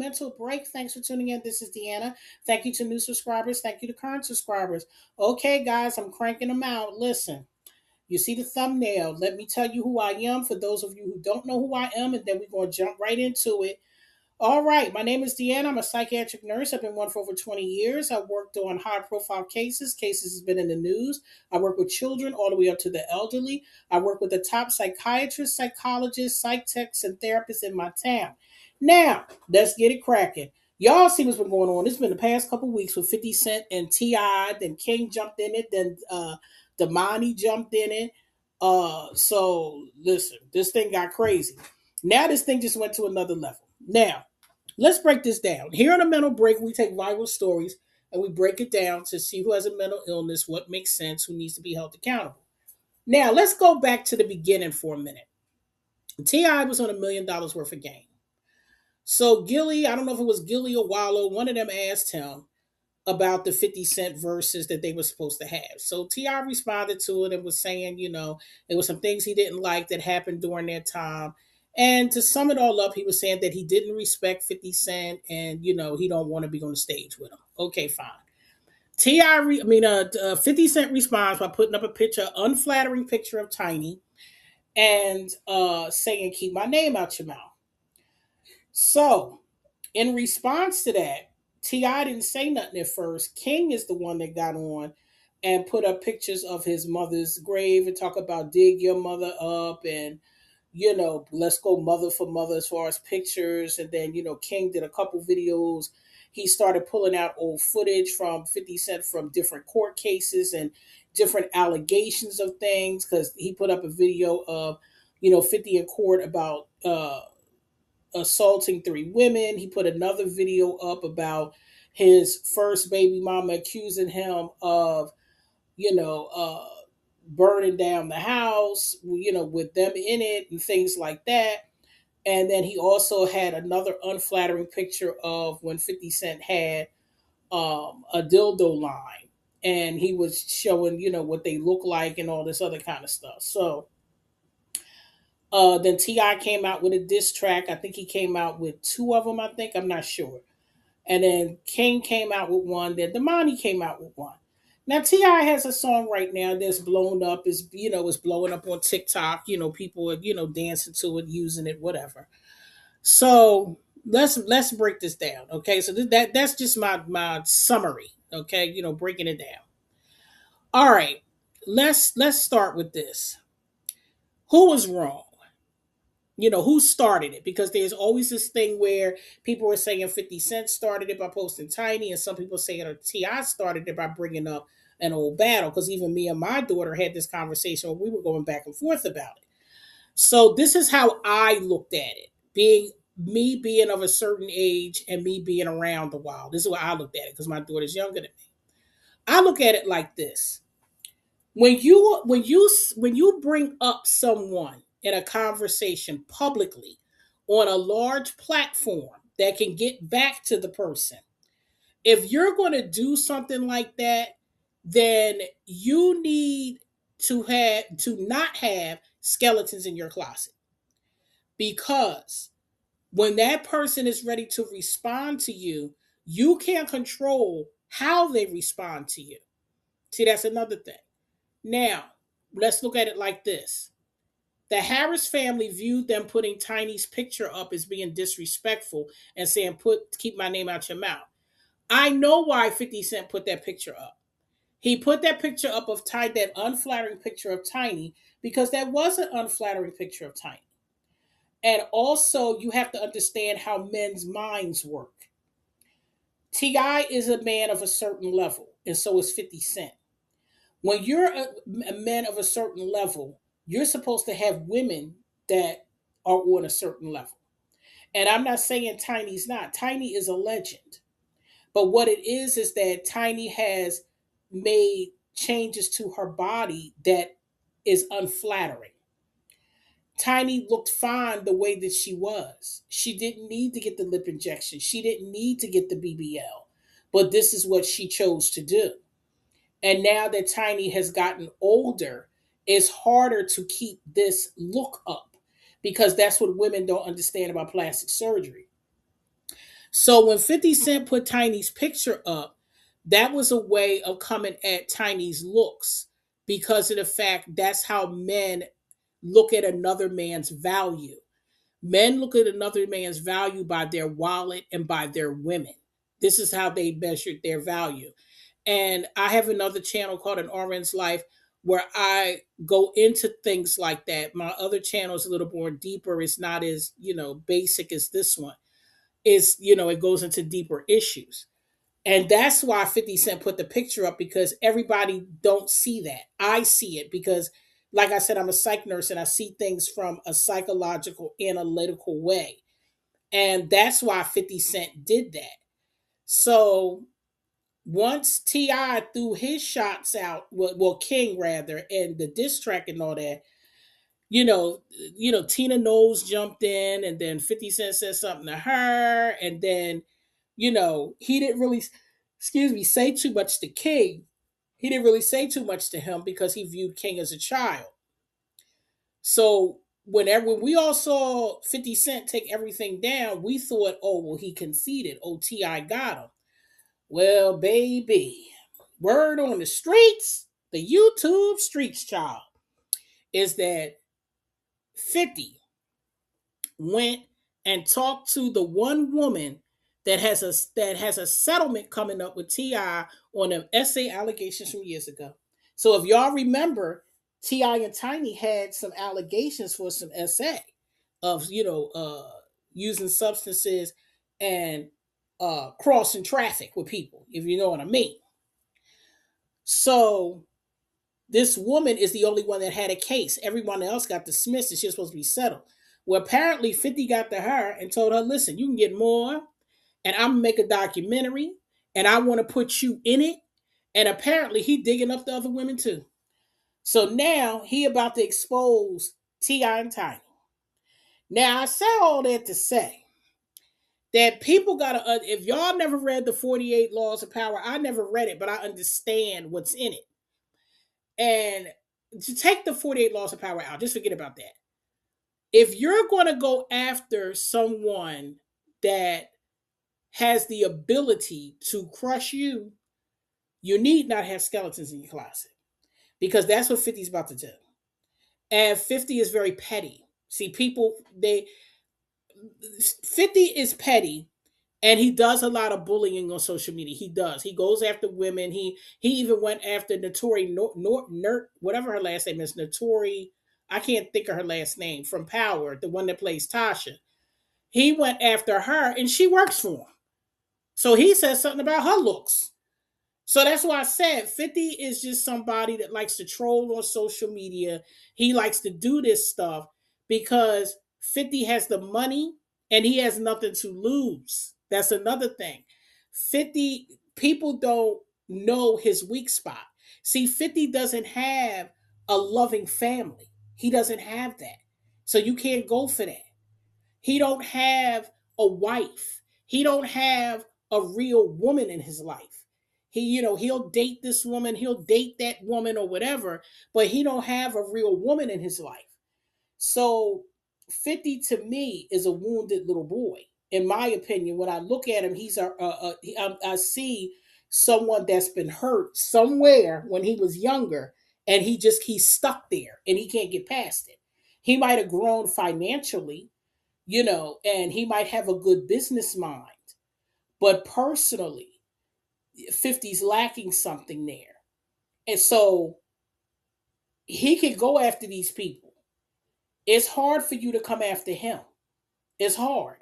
Mental break. Thanks for tuning in. This is Deanna. Thank you to new subscribers. Thank you to current subscribers. Okay, guys, I'm cranking them out. Listen, you see the thumbnail. Let me tell you who I am for those of you who don't know who I am, and then we're going to jump right into it. All right, my name is Deanna. I'm a psychiatric nurse. I've been one for over 20 years. I've worked on high profile cases. Cases has been in the news. I work with children all the way up to the elderly. I work with the top psychiatrists, psychologists, psych techs, and therapists in my town. Now, let's get it cracking. Y'all see what's been going on. It's been the past couple weeks with 50 Cent and T.I., then King jumped in it, then Damani jumped in it. So listen, this thing got crazy. Now this thing just went to another level. Now, let's break this down. Here on a mental break, we take viral stories and we break it down to see who has a mental illness, what makes sense, who needs to be held accountable. Now, let's go back to the beginning for a minute. T.I. was on $1 million worth of game. So Gilly, I don't know if it was Gilly or Wallow, one of them asked him about the 50 Cent verses that they were supposed to have. So T.I. responded to it and was saying, there were some things he didn't like that happened during that time. And to sum it all up, he was saying that he didn't respect 50 Cent and, he don't want to be on the stage with him. Okay, fine. 50 Cent responds by putting up a picture, unflattering picture of Tiny and saying, keep my name out your mouth. So in response to that, T.I. didn't say nothing at first. King is the one that got on and put up pictures of his mother's grave and talk about dig your mother up and, let's go mother for mother as far as pictures. And then, King did a couple videos. He started pulling out old footage from 50 Cent from different court cases and different allegations of things because he put up a video of, 50 in court about assaulting three women. He put another video up about his first baby mama accusing him of, you know, uh, burning down the house, with them in it and things like that. And then he also had another unflattering picture of when 50 Cent had a dildo line and he was showing, what they look like and all this other kind of stuff. So then Ti came out with a diss track. I think he came out with two of them. I think I'm not sure. And then King came out with one. Then Damani came out with one. Now Ti has a song right now that's blown up. Is blowing up on TikTok. People are dancing to it, using it, whatever. So let's break this down. Okay, so that's just my summary. Okay, breaking it down. All right, let's start with this. Who was wrong? Who started it, because there's always this thing where people are saying 50 Cent started it by posting Tiny, and some people saying Ti started it by bringing up an old battle, because even me and my daughter had this conversation where we were going back and forth about it. So this is how I looked at it, being of a certain age and me being around a while. This is what I looked at it, because my daughter's younger than me. I look at it like this: when you bring up someone in a conversation publicly on a large platform that can get back to the person, if you're going to do something like that, then you need to not have skeletons in your closet, because when that person is ready to respond to you, you can't control how they respond to you. See, that's another thing. Now, let's look at it like this. The Harris family viewed them putting Tiny's picture up as being disrespectful and saying, keep my name out your mouth. I know why 50 Cent put that picture up. He put that picture up of Tiny, that unflattering picture of Tiny, because that was an unflattering picture of Tiny. And also, you have to understand how men's minds work. T.I. is a man of a certain level, and so is 50 Cent. When you're a man of a certain level, you're supposed to have women that are on a certain level. And I'm not saying Tiny's not. Tiny is a legend. But what it is that Tiny has made changes to her body that is unflattering. Tiny looked fine the way that she was. She didn't need to get the lip injection. She didn't need to get the BBL. But this is what she chose to do. And now that Tiny has gotten older, it's harder to keep this look up, because that's what women don't understand about plastic surgery. So when 50 Cent put Tiny's picture up, that was a way of coming at Tiny's looks because of the fact that's how men look at another man's value. Men look at another man's value by their wallet and by their women. This is how they measured their value. And I have another channel called An RN's Life where I go into things like that. My other channel is a little more deeper. It's not as, basic as this one. It goes into deeper issues. And that's why 50 Cent put the picture up because everybody don't see that. I see it because, like I said, I'm a psych nurse and I see things from a psychological, analytical way. And that's why 50 Cent did that. So once T.I. threw his shots out, well, King rather, and the diss track and all that, Tina Knowles jumped in and then 50 Cent said something to her. And then, he didn't really, excuse me, say too much to King. He didn't really say too much to him because he viewed King as a child. So when we all saw 50 Cent take everything down, we thought, oh, well, he conceded. Oh, T.I. got him. Well, baby, word on the streets, the YouTube streets, child, is that 50 went and talked to the one woman that has a settlement coming up with Ti on an SA allegations from years ago. So if y'all remember, Ti and Tiny had some allegations for some SA of using substances and crossing traffic with people, if you know what I mean. So this woman is the only one that had a case. Everyone else got dismissed and she was supposed to be settled. Well, apparently 50 got to her and told her, listen, you can get more, and I'm gonna make a documentary, and I want to put you in it. And apparently he digging up the other women too. So now he about to expose T.I. and Tiny. Now I say all that to say that people gotta, if y'all never read the 48 Laws of Power, I never read it, but I understand what's in it. And to take the 48 Laws of Power out, just forget about that. If you're going to go after someone that has the ability to crush you, you need not have skeletons in your closet because that's what 50 is about to do. And 50 is very petty. See, people, 50 is petty, and he does a lot of bullying on social media. He does. He goes after women. He even went after Notori Nert, whatever her last name is, Notori. I can't think of her last name from Power, the one that plays Tasha. He went after her, and she works for him. So he says something about her looks. So that's why I said 50 is just somebody that likes to troll on social media. He likes to do this stuff because 50 has the money and he has nothing to lose. That's another thing. 50 people don't know his weak spot. See, 50 doesn't have a loving family. He doesn't have that. So you can't go for that. He don't have a wife. He don't have a real woman in his life. He'll date this woman, he'll date that woman or whatever, but he don't have a real woman in his life. So 50 to me is a wounded little boy. In my opinion, when I look at him, I see someone that's been hurt somewhere when he was younger, and he's stuck there and he can't get past it. He might have grown financially, and he might have a good business mind, but personally, 50's lacking something there. And so he can go after these people. It's hard for you to come after him. It's hard.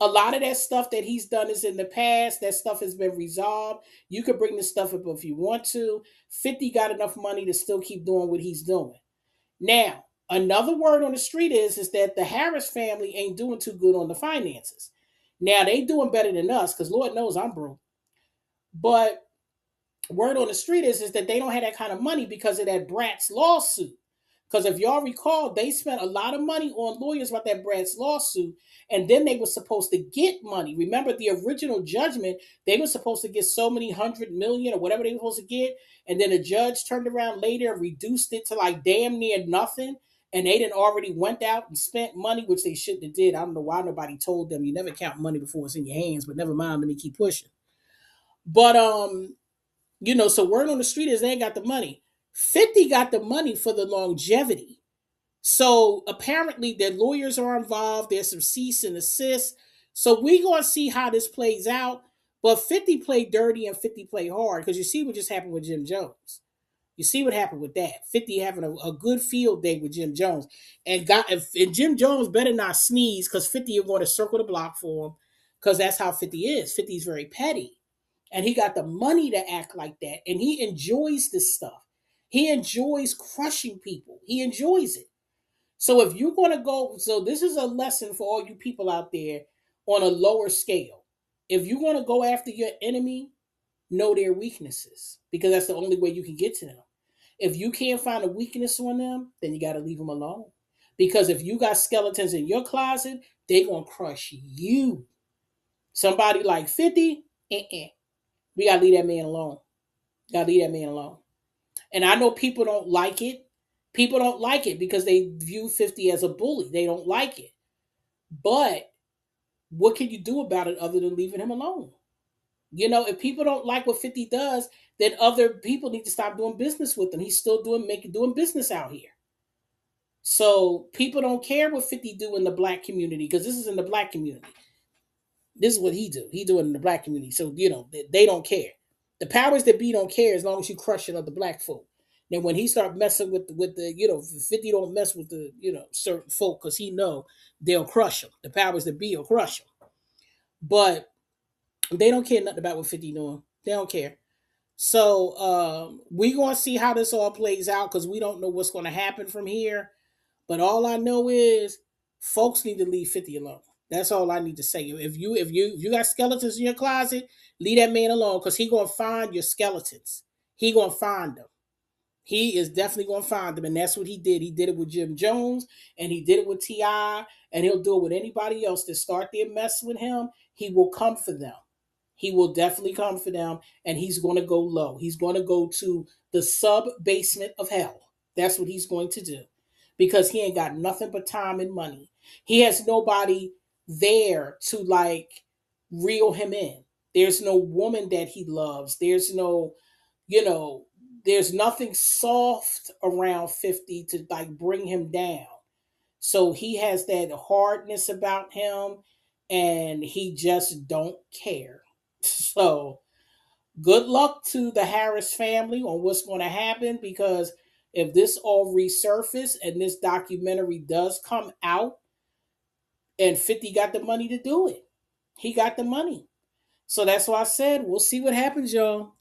A lot of that stuff that he's done is in the past. That stuff has been resolved. You could bring this stuff up if you want to. 50 got enough money to still keep doing what he's doing. Now, another word on the street is that the Harris family ain't doing too good on the finances. Now, they doing better than us because Lord knows I'm broke. But word on the street is that they don't have that kind of money because of that Bratz lawsuit. Because if y'all recall, they spent a lot of money on lawyers about that Bratz lawsuit, and then they were supposed to get money. Remember the original judgment, they were supposed to get so many 100 million or whatever they were supposed to get, and then the judge turned around later and reduced it to like damn near nothing. and they didn't already went out and spent money, which they shouldn't have did. I don't know why nobody told them you never count money before it's in your hands, but never mind, let me keep pushing. But so word on the street is they ain't got the money. 50 got the money for the longevity. So apparently their lawyers are involved. There's some cease and assist. So we gonna see how this plays out. But 50 played dirty and 50 played hard because you see what just happened with Jim Jones. You see what happened with that. 50 having a good field day with Jim Jones. And Jim Jones better not sneeze because 50 are going to circle the block for him because that's how 50 is. 50 is very petty. And he got the money to act like that. And he enjoys this stuff. He enjoys crushing people. He enjoys it. So if you're going to go, so this is a lesson for all you people out there on a lower scale. If you're going to go after your enemy, know their weaknesses because that's the only way you can get to them. If you can't find a weakness on them, then you got to leave them alone. Because if you got skeletons in your closet, they're going to crush you. Somebody like 50, we got to leave that man alone. Got to leave that man alone. And I know people don't like it. People don't like it because they view 50 as a bully. They don't like it. But what can you do about it other than leaving him alone? If people don't like what 50 does, then other people need to stop doing business with him. He's still doing business out here. So people don't care what 50 do in the black community because this is in the black community. This is what he do. He do it in the black community. So, they don't care. The powers that be don't care as long as you crush it other black folk. Then when he start messing with the 50 don't mess with the certain folk because he know they'll crush him. The powers that be will crush him. But they don't care nothing about what 50 doing. They don't care. So we gonna see how this all plays out because we don't know what's gonna happen from here. But all I know is folks need to leave 50 alone. That's all I need to say. If you got skeletons in your closet, leave that man alone because he gonna find your skeletons. He gonna find them. He is definitely gonna find them, and that's what he did. He did it with Jim Jones, and he did it with Ti, and he'll do it with anybody else that start their mess with him. He will come for them. He will definitely come for them, and he's going to go low. He's going to go to the sub basement of hell. That's what he's going to do because he ain't got nothing but time and money. He has nobody there to reel him in. There's no woman that he loves. There's no, you know, there's nothing soft around 50 to bring him down. So he has that hardness about him and he just don't care. So good luck to the Harris family on what's going to happen because if this all resurface and this documentary does come out and 50 got the money to do it. He got the money. So that's why I said we'll see what happens, y'all.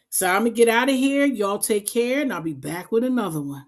So I'm going to get out of here. Y'all take care and I'll be back with another one.